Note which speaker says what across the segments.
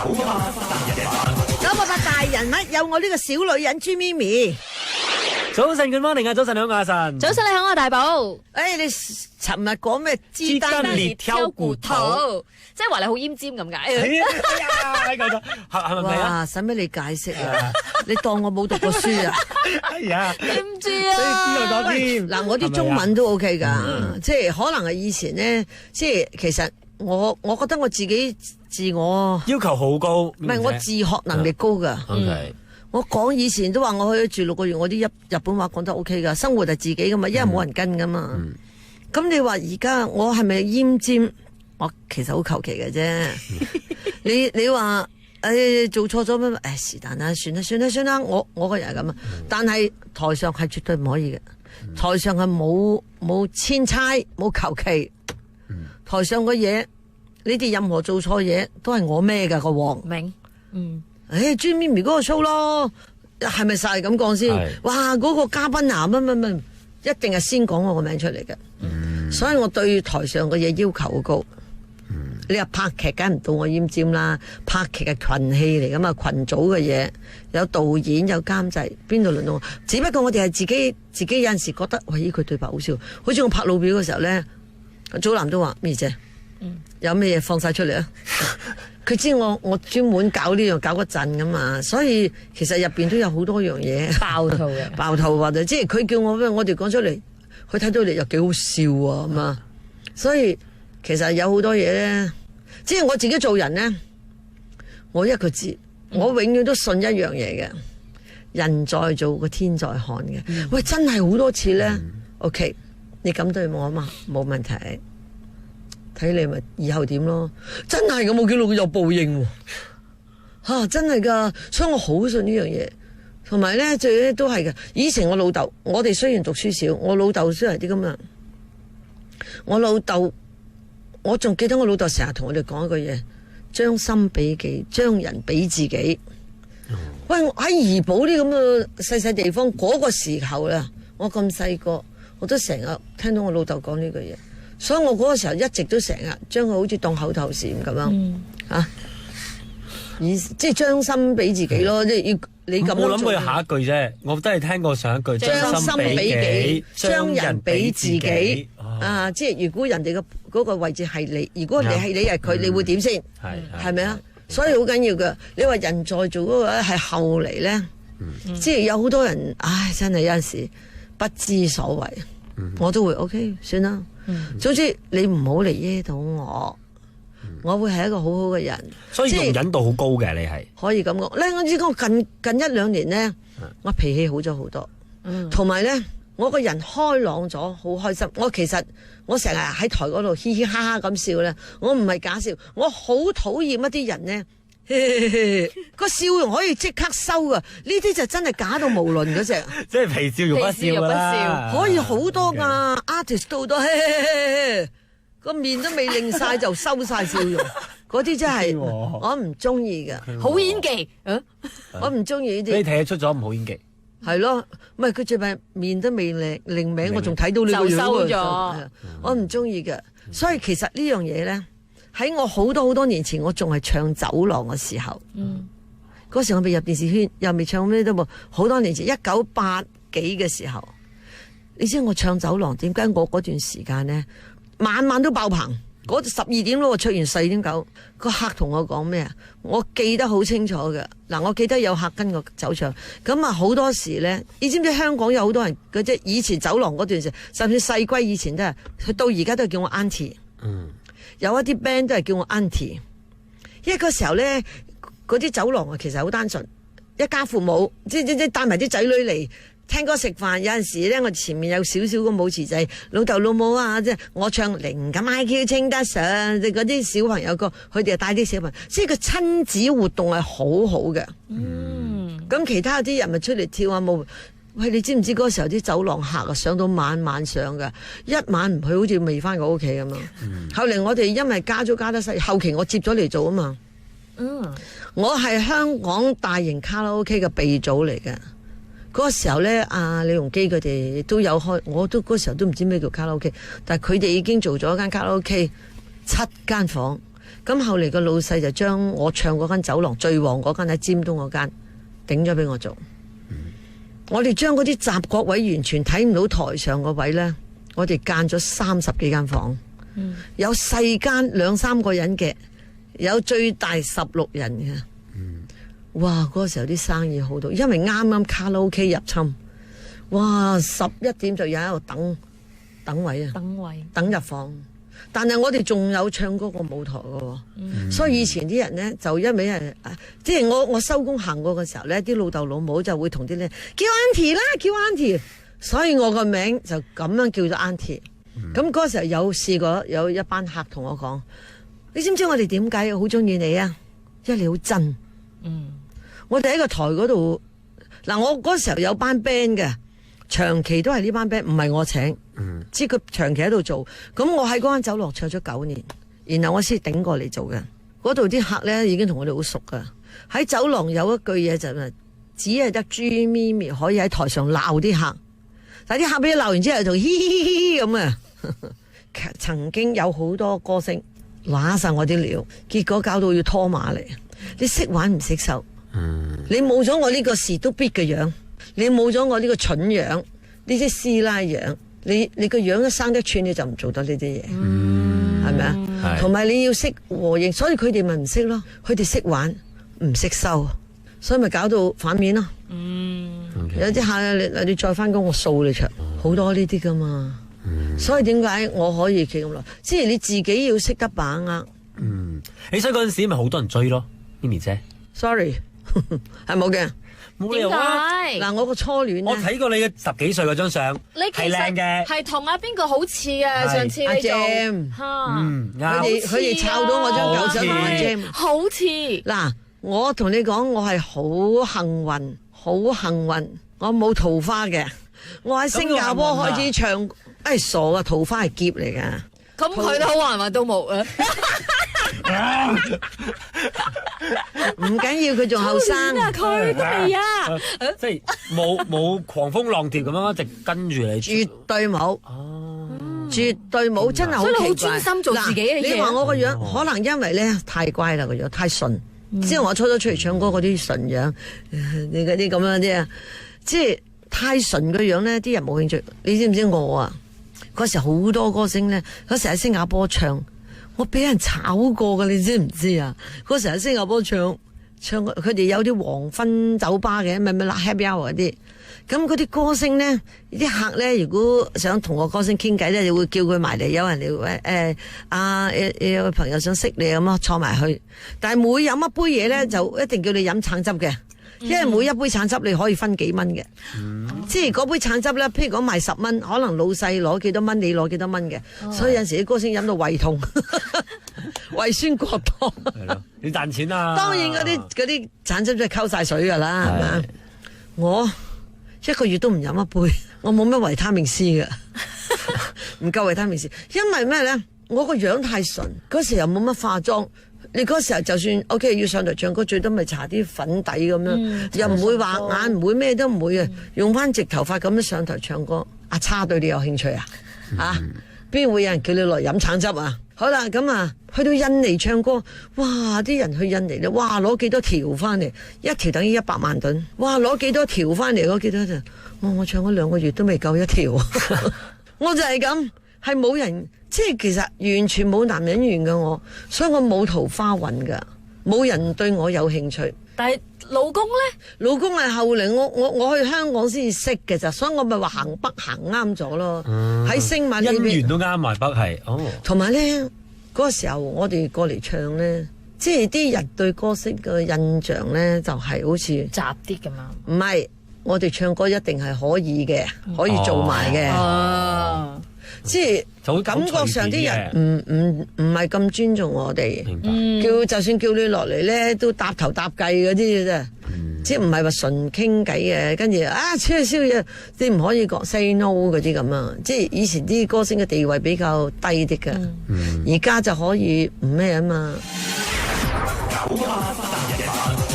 Speaker 1: 988大人物有我呢個小女人朱咪咪。
Speaker 2: 早晨，good morning啊！早晨你好，阿晨。
Speaker 3: 早晨你好，我大寶。
Speaker 1: 你尋日講咩？
Speaker 2: 雞蛋裏挑骨頭，
Speaker 3: 即係話你好奄尖咁解。
Speaker 2: 哎呀，夠咗，係咪啊？
Speaker 1: 哇，使乜你解釋啊？你當我冇讀過書啊？
Speaker 2: 哎呀，
Speaker 3: 點知
Speaker 2: 所以
Speaker 3: 啊？
Speaker 2: 邊度講添？
Speaker 1: 嗱，我啲中文都 OK 噶，即係可能係以前咧，即係其實我覺得我自己自我
Speaker 2: 要求好高，
Speaker 1: 唔係我自學能力高噶。
Speaker 2: OK。
Speaker 1: 我講以前都話我去住6個月，我啲日本話講得 OK 噶，生活係自己噶嘛，因為冇人跟噶嘛。咁你話而家我係咪奄尖？我其實好求其嘅啫。你話做錯咗咩？是但啦，算啦，我個人係咁啊。但係台上係絕對唔可以嘅，台上係冇千差冇求其。台上嘅嘢，你哋任何做錯嘢都係我孭噶個鑊。
Speaker 3: 明，
Speaker 1: 朱咪咪嗰個 show 咯，係咪晒咁講先？哇，嗰個嘉賓啊，乜，一定係先講我個名出嚟嘅。所以我對台上嘅嘢要求好高。你話拍劇梗唔到我奄尖啦，拍劇係群戲嚟噶嘛，群組嘅嘢，有導演有監製，邊度輪到我？只不過我哋係自己有陣時覺得，喂，佢對白好笑，好似我拍老表嘅時候咧，祖藍都話咩姐，有咩嘢放晒出嚟啊？佢知我專門搞呢樣搞嗰陣噶嘛，所以其實入邊都有好多樣嘢
Speaker 3: 爆肚嘅，
Speaker 1: 爆肚或者即係佢叫我哋講出嚟，佢睇到你又幾好笑啊嘛，所以其實有好多嘢咧，即係我自己做人咧，我一個字，我永遠都信一樣嘢嘅，人在做個天在看嘅，喂，真係好多次咧，OK， 你咁對我啊嘛，冇問題。睇你咪以後點咯，真係嘅冇記錄有報應喎，真係噶，所以我好信呢樣嘢。同埋咧，最咧都係嘅。以前我老豆，我哋雖然讀書少，我老豆都係啲咁樣。我老豆，我仲記得我老豆成日同我哋講一句嘢：將心比己，將人比自己。喂，喺怡保啲咁嘅細細地方，嗰個時候啦，我咁細個，我都成日聽到我老豆講呢句嘢。所以我嗰個時候一直都成日將佢好似當口頭禪咁樣，即係將心比自己咯，即係要你咁樣做。
Speaker 2: 我諗過有下一句啫，我都係聽過上一句，
Speaker 1: 將心比己，將人比自己。即係如果人哋嘅嗰個位置係你，如果你係你係佢，你會點先？係咪啊？所以好緊要㗎。你話人在做嗰個係後嚟咧，即係有好多人，唉，真係有陣時不知所謂，我都會 OK， 算啦。總之你唔好嚟噎到我，我會係一個好好嘅人，
Speaker 2: 所以容忍度好高嘅，你係
Speaker 1: 可以咁講。咧我知我近1-2年咧，我脾氣好咗好多，同埋咧我個人開朗咗，好開心。我成日喺台嗰度嘻嘻哈哈咁笑咧，我唔係假笑，我好討厭一啲人咧。個笑容可以即刻收噶，呢啲就真係假到無倫嗰隻，
Speaker 2: 即係皮笑肉不笑啦，
Speaker 1: 可以好多噶 artist 都好多，個面都未擰晒就收晒笑容，嗰啲真係我唔中意噶，
Speaker 3: 好演技，
Speaker 1: 我唔中意呢啲。
Speaker 2: 你睇得出咗唔好演技，
Speaker 1: 係咯，唔係佢最弊面都未擰名，我仲睇到你個樣
Speaker 3: 就收咗，
Speaker 1: 我唔中意嘅。所以其實呢樣嘢咧。喺我好多年前，我仲係唱走廊嘅時候，嗰時我未入電視圈，又未唱咩都冇。好多年前，1980幾嘅時候，你知我唱走廊點解？我嗰段時間咧，晚晚都爆棚。嗰12點咯，我出完4點9，個客同我講咩啊？我記得好清楚嘅。嗱，我記得有客跟我走唱，咁啊好多時咧，你知唔知香港有好多人嗰啲以前走廊嗰段時，甚至細龜以前都係，佢到而家都係叫我 Auntie。有一啲 band 都係叫我 Auntie， 因為嗰時候咧，嗰啲走廊啊其實好單純，一家父母即帶埋啲仔女嚟聽歌食飯。有陣時咧，我前面有少少個舞池仔，老豆老母啊，即係我唱靈感 IQ 稱得上，嗰啲小朋友歌，佢哋就帶啲小朋友，即係個親子活動係好好嘅。咁其他啲人咪出嚟跳下舞。喂，你知唔知嗰時候啲走廊客啊上到晚上噶，一晚唔去好似未翻過屋企咁啊！後嚟我哋因為加得細，後期我接咗嚟做啊嘛。我係香港大型卡拉 OK 嘅鼻祖嚟嘅。嗰個時候咧，李榮基佢哋都有開，我都嗰時候都唔知咩叫卡拉 OK， 但係佢哋已經做咗一間卡拉 OK 7間房，咁後嚟個老細就將我唱嗰間酒廊最旺嗰間喺尖東嗰間頂咗俾我做。我哋將嗰啲雜角位完全睇唔到台上個位呢，我哋間咗30幾間房，有細間2、3個人嘅，有最大16人嘅。哇！嗰個時候啲生意好到，因為啱啱卡拉 OK 入侵，哇！11點就有喺度等位啊，等入房。但係我哋仲有唱歌個舞台嘅喎，所以以前啲人呢，就一味係，即係我收工行過嘅時候呢，啲老豆老母就會同啲咧叫 Auntie 啦，叫 Auntie，所以我個名就咁樣叫咗 Auntie。咁嗰時候有試過有一班客同我講，你知唔知我哋點解好中意你啊？因為你好真。我哋喺個台嗰度，嗱我嗰時候有班 band 嘅，長期都係呢班 band，唔係我請。知佢長期喺度做，咁我喺嗰間酒廊唱咗9年，然後我先頂過嚟做嘅。嗰度啲客咧已經同我哋好熟噶。喺酒廊有一句嘢就係，只係得朱咪咪可以喺台上鬧啲客，但係啲客俾你鬧完之後就嘻嘻嘻咁啊。曾經有好多歌星揦晒我啲料，結果搞到要拖馬嚟。你識玩唔識受，你冇咗我呢個士都必嘅樣，你冇咗我呢個蠢樣，呢啲師奶樣。你個樣一生得串，你就唔做得呢啲嘢，係咪啊？同埋你要識和應，所以佢哋咪唔識咯。佢哋識玩，唔識收，所以咪搞到反面咯。有啲客你再翻工，我掃你場，好多呢啲噶嘛。所以點解我可以企咁耐？即係你自己要識得把握。
Speaker 2: 起身嗰陣時咪好多人追咯，咪咪姐。
Speaker 1: Sorry， 係冇嘅。
Speaker 2: 冇理由啊！
Speaker 1: 嗱，我個初戀
Speaker 2: 我睇過你嘅10幾歲嗰張相，係靚嘅，
Speaker 3: 係同阿邊個好似啊？上次
Speaker 1: 阿
Speaker 3: 你做
Speaker 1: Jam，佢哋抄到我張舊相同阿 Jam，
Speaker 3: 好似
Speaker 1: 嗱，我同你講，我係好幸運，好幸運，我冇桃花嘅，我喺新加坡開始唱，傻啊，桃花係劫嚟噶，
Speaker 3: 咁佢都好還還都冇啊！
Speaker 1: 唔緊要，佢仲後生。
Speaker 3: 佢哋啊，
Speaker 2: 即係冇狂風浪蝶咁樣一直跟住你。
Speaker 1: 絕對冇，絕對冇，真係好奇怪。
Speaker 3: 所以你好專心做自己嘅嘢。
Speaker 1: 你話我個樣，可能因為咧太乖啦，個樣太順。之後我初初出嚟唱歌嗰啲順樣，你嗰啲咁樣啲啊，即係太順個樣咧，啲人冇興趣。你知唔知我啊？嗰時好多歌星咧，嗰時喺新加坡唱。我俾人炒過噶，你知唔知啊？嗰時喺新加坡唱，佢哋有啲黃昏酒吧嘅，咪 happy hour 嗰啲。咁嗰啲歌星咧，啲客咧，如果想同個歌星傾偈咧，就會叫佢埋嚟。有人嚟有個朋友想識你咁啊，坐埋去。但係每飲一杯嘢咧，就一定叫你飲橙汁嘅。因為每一杯橙汁你可以分幾蚊嘅，即係嗰杯橙汁咧，譬如講賣10蚊，可能老細攞幾多蚊，你攞幾多蚊嘅，所以有陣時啲歌星飲到胃痛，胃酸過多。
Speaker 2: 係咯，你賺錢啊！
Speaker 1: 當然嗰啲橙汁就係溝晒水噶啦，係咪？我1個月都唔飲一杯，我冇乜維他命 C 嘅，唔夠維他命 C，因為咩咧？我個樣太純，嗰時又冇乜化妝。你嗰時候就算 OK 要上台唱歌，最多咪搽啲粉底咁樣，又唔會畫眼，唔會咩都唔會嘅，用翻直頭髮咁樣上台唱歌。阿叉對你有興趣啊？邊會有人叫你來飲橙汁啊？好啦，咁啊，去到印尼唱歌，哇！啲人去印尼咧，哇！攞幾多條翻嚟，一條等於100萬噸，哇！攞幾多條翻嚟，攞幾多條？我唱咗2個月都未夠一條，我就係咁，係冇人。即係其實完全冇男人緣嘅我，所以我冇桃花運噶，冇人對我有興趣。
Speaker 3: 但係老公咧，
Speaker 1: 老公係後嚟我去香港先至識嘅咋，所以我咪話行北行啱咗咯。喺星馬呢邊，
Speaker 2: 姻緣都啱埋北係哦。同
Speaker 1: 埋咧嗰個時候我哋過嚟唱咧，即係啲人對歌星嘅印象咧就係好似
Speaker 3: 雜啲咁嘛。
Speaker 1: 唔係，我哋唱歌一定係可以嘅，可以做埋嘅。即係感覺上啲人唔係咁尊重我哋，就算叫你落嚟咧，都搭頭搭計嗰啲嘅啫，即係唔係話純傾偈嘅，跟住出去宵夜，你唔可以講 say no 嗰啲咁啊！即係以前啲歌星嘅地位比較低啲嘅，而家就可以唔咩啊嘛。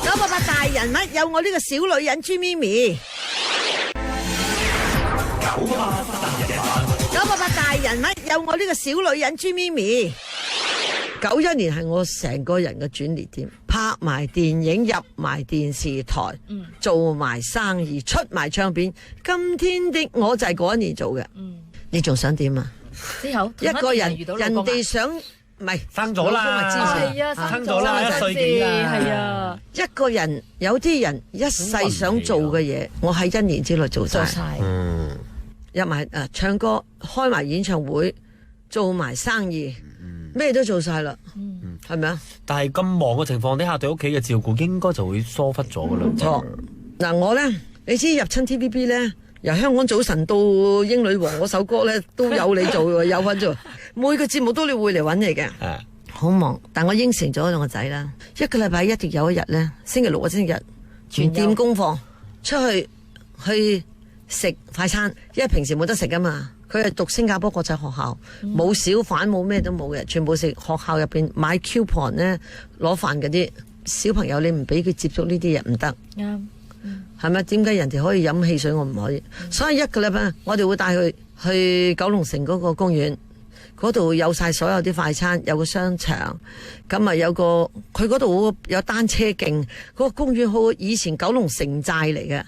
Speaker 1: 988大人物有我呢個小女人朱咪咪。988大人物有我呢個小女人朱咪咪。91年係我成個人嘅轉捩點，拍埋電影，入埋電視台，做埋生意，出埋唱片。今天的我就係嗰一年做嘅。你仲想點啊？
Speaker 3: 之後
Speaker 1: 一個人，人
Speaker 3: 哋
Speaker 1: 哋想唔係
Speaker 2: 生咗啦，
Speaker 3: 係啊，
Speaker 2: 生咗啦，1歲幾啊，
Speaker 3: 係啊，
Speaker 1: 一個人有啲人一世想做嘅嘢，我喺1年之內做晒。入埋唱歌，開埋演唱會，做埋生意，咩都做晒啦，係咪啊？
Speaker 2: 但係咁忙嘅情況底下，對屋企嘅照顧應該就會疏忽咗噶啦。
Speaker 1: 錯嗱，我咧，你知入親 TVB 咧，由香港早晨到英女王嗰首歌咧，都有你做喎，有份做，每個節目都你會嚟揾你嘅。好忙，但我應承咗兩個仔啦，一個禮拜一定有一日咧，星期六或者星期日全店功課出去食快餐，因為平時冇得食噶嘛。佢係讀新加坡國際學校，冇小販，冇咩都冇嘅，全部食學校入邊買 coupon 咧攞飯嗰啲。小朋友你唔俾佢接觸呢啲嘢唔得，
Speaker 3: 啱，
Speaker 1: 係咪？點解人哋可以飲汽水我唔可以？所以一個禮拜我哋會帶佢去九龍城嗰個公園，嗰度有晒所有啲快餐，有個商場，咁啊有個佢嗰度有單車徑，嗰個公園好以前九龍城寨嚟嘅。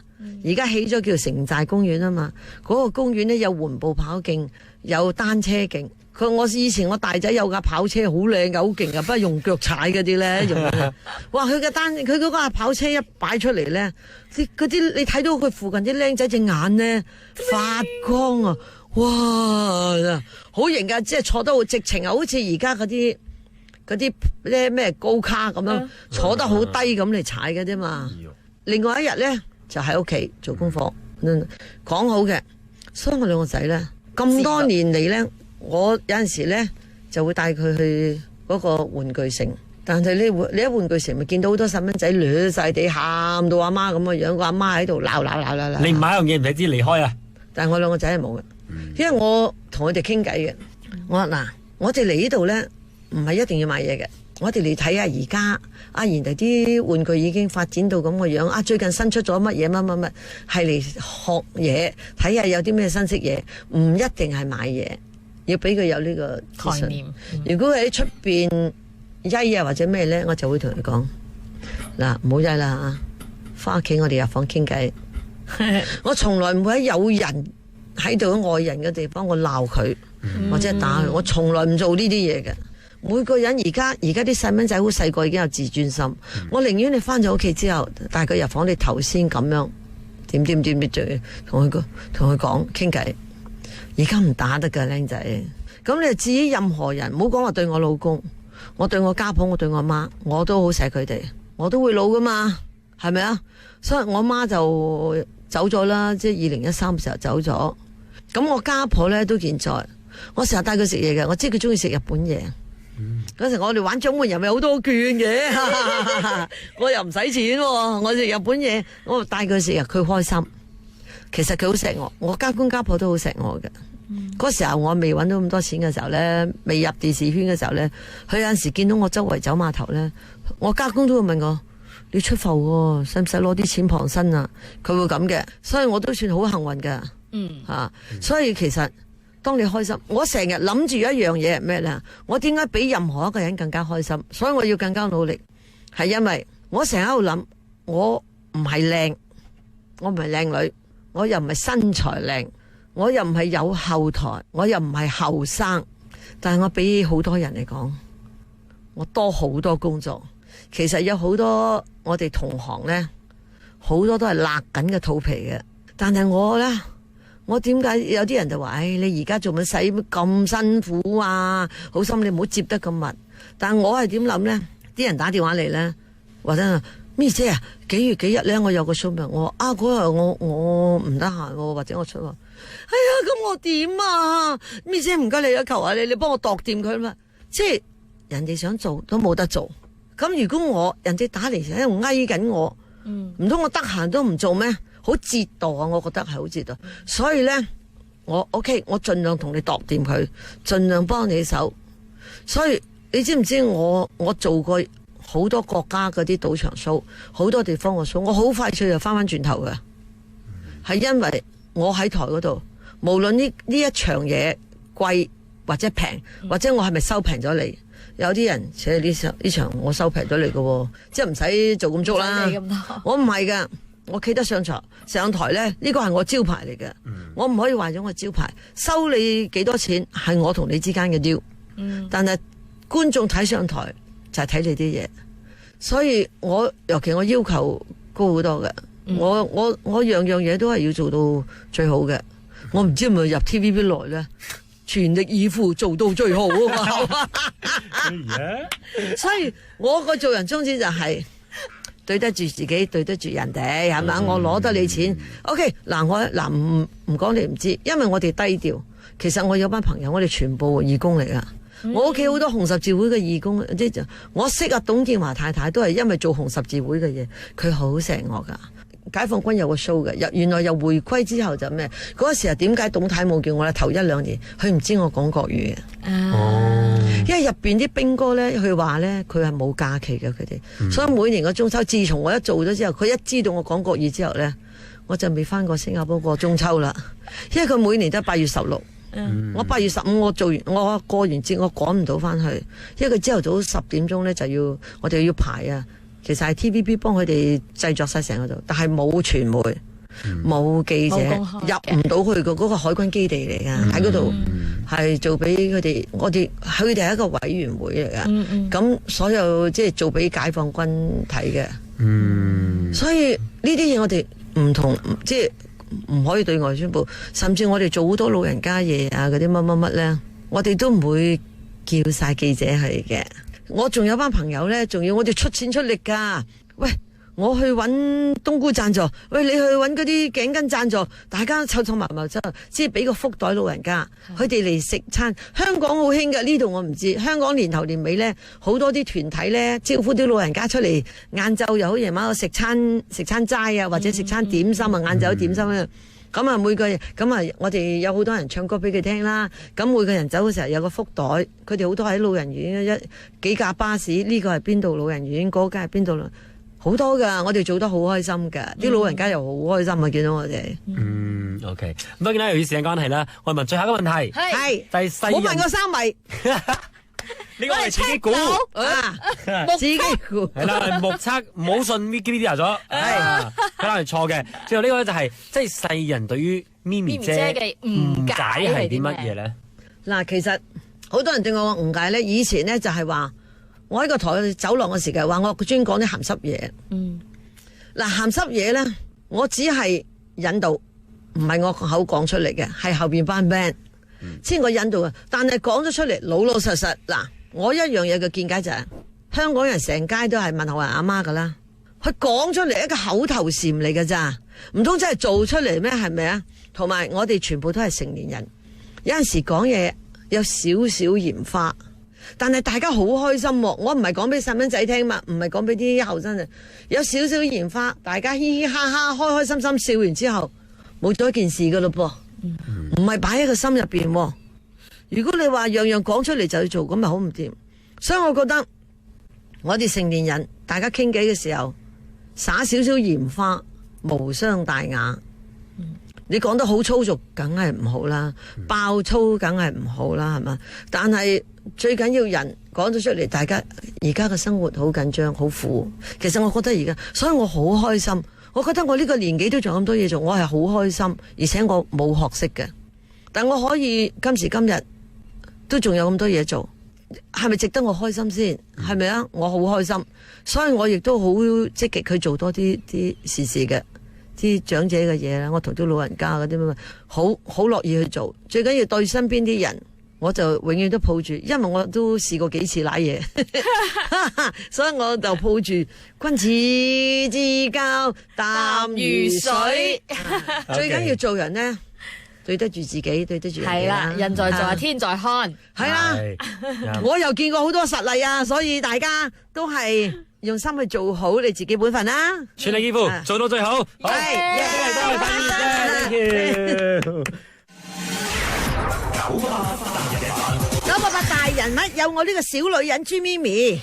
Speaker 1: 而家起咗叫城寨公園啊嘛，嗰個公園咧有緩步跑徑，有單車徑。我以前我大仔有架跑車好靚噶，好勁噶，不過用腳踩嗰啲咧，哇！佢嗰架跑車一擺出嚟咧，嗰啲你睇到佢附近啲僆仔隻眼咧發光啊！哇，好型噶，即係坐得好直情啊，好似而家嗰啲咧咩高卡咁樣，坐得好低咁嚟踩嘅啫嘛。另外一日咧。就喺屋企做功課，講好嘅。所以我兩個仔咧，咁多年嚟咧，我有陣時咧就會帶佢去嗰個玩具城。但係你喺玩具城咪見到好多細蚊仔攣晒地，喊到阿媽咁嘅樣，個阿媽喺度鬧。
Speaker 2: 你唔買樣嘢唔使知離開啊！
Speaker 1: 但係我兩個仔係冇嘅，因為我同佢哋傾偈嘅。我話嗱，我哋嚟呢度咧，唔係一定要買嘢嘅。我哋嚟睇下而家人哋啲玩具已經發展到咁嘅樣，最近新出咗乜嘢乜，係嚟學嘢，睇下有啲咩新式嘢，唔一定係買嘢，要俾佢有呢個概念。如果喺出邊曳或者咩咧，我就會同佢講嗱，唔好曳啦嚇，翻屋企我哋入房傾偈。我從來唔會喺有人喺度愛人嘅地方我鬧佢或者打佢，我從來唔做呢啲嘢嘅。每個人而家啲細蚊仔好細個已經有自尊心，我寧願你翻咗屋企之後帶佢入房，你頭先咁樣點同佢講傾偈。而家唔打得噶僆仔，咁你至於任何人，唔好講話對我老公，我對我家婆，我對我媽，我都好錫佢哋，我都會老噶嘛，係咪啊？所以我媽就走咗啦，即係2013嘅時候走咗。咁我家婆咧都健在，我成日帶佢食嘢嘅，我知佢中意食日本嘢。嗰時我哋玩獎門人咪好多券嘅，我又唔使錢，我食日本嘢，我帶佢食，佢開心。其實佢好錫我家公家婆都好錫我嘅。嗰時候我未搵到咁多錢嘅時候咧，未入電視圈嘅時候咧，佢有陣時見到我周圍走碼頭咧，我家公都會問我：你出埠喎，使唔使攞啲錢傍身啊？佢會咁嘅，所以我都算好幸運噶。所以其實。當你開心，我成日諗住一樣嘢係咩咧？我點解比任何一個人更加開心？所以我要更加努力，係因為我成日喺度諗，我唔係靚，我唔係靚女，我又唔係身材靚，我又唔係有後台，我又唔係後生，但係我比好多人嚟講，我多好多工作。其實有好多我哋同行咧，好多都係勒緊嘅肚皮嘅，但係我咧。我點解有啲人就話，你而家做乜使咁辛苦啊？好心你唔好接得咁密。但我係點諗咧？啲人打電話嚟咧，或者咩姐啊，幾月幾日咧，我有個 show 我話嗰日我唔得閒，或者我出。哎呀，咁我點啊？咩姐唔該你啊，求下你幫我度掂佢嘛。即係人哋想做都冇得做。咁如果人哋打嚟喺度翳緊我，唔通我得閒都唔做咩？好折墮啊！我覺得係好折墮，所以咧，我 OK， 我盡量同你度掂佢，盡量幫你手。所以你知唔知我做過好多國家嗰啲賭場 show，好多地方嘅 show，我好快脆就翻轉頭嘅，係因為我喺台嗰度，無論呢一場嘢貴或者平，或者我係咪收平咗你，有啲人寫呢場我收皮咗嚟嘅喎，即係唔使做咁足啦
Speaker 3: 唔使理咁多。
Speaker 1: 我唔係噶，我企得上台咧，呢個係我招牌嚟嘅，我唔可以壞咗我招牌。收你幾多錢係我同你之間嘅 deal，但係觀眾睇上台就係睇你啲嘢，所以尤其我要求高好多嘅，我樣樣嘢都係要做到最好嘅。我唔知係咪入 TVB 來咧，全力以赴做到最好啊嘛。所以我個做人宗旨就係對得住自己，對得住人哋，係咪？我攞得你錢，OK 嗱，唔講你唔知，因為我哋低調。其實我有班朋友，我哋全部義工嚟噶。我屋企好多紅十字會嘅義工，即係我識阿董建華太太都係因為做紅十字會嘅嘢，佢好錫我噶。解放軍有個 show 嘅，原來又回歸之後就咩？嗰個時候點解董太冇叫我咧？頭1-2年，佢唔知我講國語嘅。因為入邊啲兵哥咧，佢話咧佢係冇假期嘅，佢哋，所以每年個中秋，自從我一做咗之後，佢一知道我講國語之後咧，我就未翻過新加坡過中秋啦。因為佢每年都係8月16。我8月15我做完，我過完節我趕唔到翻去，因為佢朝頭早10點鐘咧就要我哋要排啊。其實係 TVB 幫佢哋製作晒成個度，但係冇傳媒、冇記者入唔到去嗰個海軍基地嚟噶，喺嗰度係做俾佢哋，佢哋係一個委員會嚟噶，咁所有即係做俾解放軍睇嘅，所以呢啲嘢我哋唔同，即係唔可以對外宣佈，甚至我哋做好多老人家嘢啊，嗰啲乜咧，我哋都唔會叫晒記者去嘅。我仲有班朋友咧，仲要我哋出錢出力噶。喂，我去揾冬菇贊助，喂，你去揾嗰啲頸巾贊助，大家湊埋之後，即係俾個福袋老人家，佢哋嚟食餐。香港好興㗎，呢度我唔知。香港年頭年尾咧，好多啲團體咧招呼啲老人家出嚟，晏晝又好夜晚食餐齋啊，或者食餐點心啊，晏晝點心啊。咁啊，每個人咁啊，我哋有好多人唱歌俾佢聽啦。咁每個人走嘅時候有個福袋，佢哋好多喺老人院幾架巴士，呢個係邊度老人院，嗰間係邊度，好多噶。我哋做得好開心噶，啲老人家又好開心啊！見到我哋。
Speaker 2: OK。咁當然啦，由於時間關係啦，我問最後一個問題，
Speaker 1: 係
Speaker 2: 第四人，
Speaker 1: 冇問過3米。
Speaker 2: 呢個係自己估
Speaker 1: 自己估
Speaker 2: 係啦，目測唔好信 Wikipedia 咗，係可能係錯嘅。最後呢個咧就係即係世人對於咪咪姐
Speaker 3: 嘅誤解
Speaker 2: 係啲乜嘢咧？
Speaker 1: 嗱，其實好多人對我嘅誤解咧，以前咧就係話我喺個台走廊嘅時候話我專講啲鹹濕嘢。嗱，鹹濕嘢咧，我只係引導，唔係我口講出嚟嘅，係後邊班 band 先我引導嘅。但係講咗出嚟，老老實實嗱。我一樣嘢嘅見解就係，香港人成街都係問候人阿媽噶啦，佢講出嚟一個口頭禪嚟嘅咋，唔通真係做出嚟咩？係咪啊？同埋我哋全部都係成年人，有陣時講嘢有少少鹽花，但係大家好開心喎。我唔係講俾細蚊仔聽嘛，唔係講俾啲後生人，有少少鹽花，大家嘻嘻哈哈、開開心心笑完之後，冇咗一件事噶咯噃，唔係擺喺個心入邊。如果你話樣樣講出嚟就要做，咁咪好唔掂。所以我覺得我哋成年人大家傾偈嘅時候灑少少鹽花無傷大雅。你講得好粗俗梗係唔好啦，爆粗梗係唔好啦，係嘛？但係最緊要人講咗出嚟，大家而家嘅生活好緊張好苦。其實我覺得而家，所以我好開心。我覺得我呢個年紀都仲咁多嘢做，我係好開心，而且我冇學識嘅，但我可以今時今日都仲有咁多嘢做，係咪值得我開心先？係咪啊？我好開心，所以我亦都好積極去做多啲時事嘅，啲長者嘅嘢啦。我同啲老人家嗰啲咩，好樂意去做。最緊要對身邊啲人，我就永遠都抱住，因為我都試過幾次瀨嘢，所以我就抱住君子之交淡如水。最緊要做人呢，對得住自己，對得住人哋啦。
Speaker 3: 人在做，天在看。
Speaker 1: 係啦，我又見過好多實例啊，所以大家都係用心去做好你自己本分啦，
Speaker 2: 全力以赴，做到最好。好，多謝晒，thank you。
Speaker 1: 988大人物有我呢個小女人朱咪咪。